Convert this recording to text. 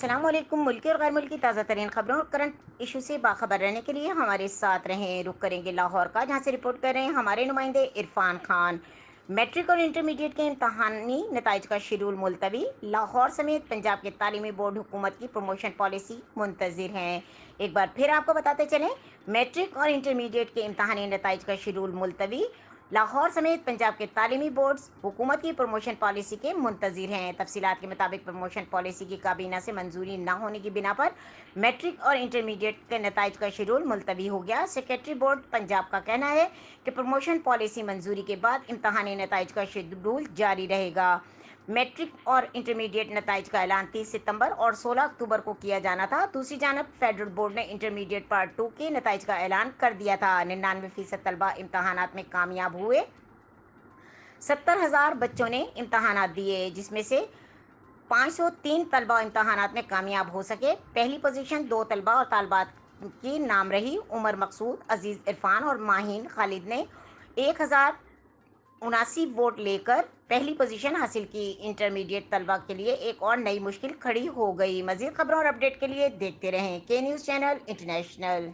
अस्सलाम वालेकुम। मुल्की और गैर मुल्की ताज़ा तरीन खबरों और करंट इशू से बाखबर रहने के लिए हमारे साथ रहें। रुक करेंगे लाहौर का, जहां से रिपोर्ट कर रहे हैं हमारे नुमाइंदे इरफान खान। मैट्रिक और इंटरमीडिएट के इम्तहानी नताइज का शेड्यूल मुलतवी। लाहौर समेत पंजाब के तालीमी बोर्ड हुकूमत की प्रमोशन पॉलिसी मुंतज़िर हैं। एक बार फिर आपको बताते चलें, मैट्रिक और इंटरमीडिएट के इम्तहानी नताइज का शेड्यूल मुलतवी। लाहौर समेत पंजाब के तालीमी बोर्ड्स हुकूमत की प्रमोशन पॉलिसी के मुंतज़िर हैं। तफसीलात के मुताबिक प्रमोशन पॉलिसी की काबीना से मंजूरी न होने की बिना पर मैट्रिक और इंटरमीडिएट के नताइज का शेड्यूल मुलतवी हो गया। सेक्रेटरी बोर्ड पंजाब का कहना है कि प्रमोशन पॉलिसी मंजूरी के बाद इम्तहानी नताइज का शेड्यूल जारी रहेगा। मैट्रिक और इंटरमीडिएट नताइज का ऐलान 30 सितंबर और 16 अक्टूबर को किया जाना था। दूसरी जानब फेडरल बोर्ड ने इंटरमीडिएट पार्ट 2 के नताइज का ऐलान कर दिया था। 99% तलबा इम्तहानात में कामयाब हुए। 70,000 बच्चों ने इम्तहानात दिए, जिसमें से 503 तलबा इम्तहानात में कामयाब हो सके। पहली पोजीशन 2 तलबा और तालबात की नाम रही। उमर मकसूद, अजीज़ इरफान और माहीन खालिद ने 1079 वोट लेकर पहली पोजीशन हासिल की। इंटरमीडिएट तलबा के लिए एक और नई मुश्किल खड़ी हो गई। मज़ीद खबरों और अपडेट के लिए देखते रहें के न्यूज़ चैनल इंटरनेशनल।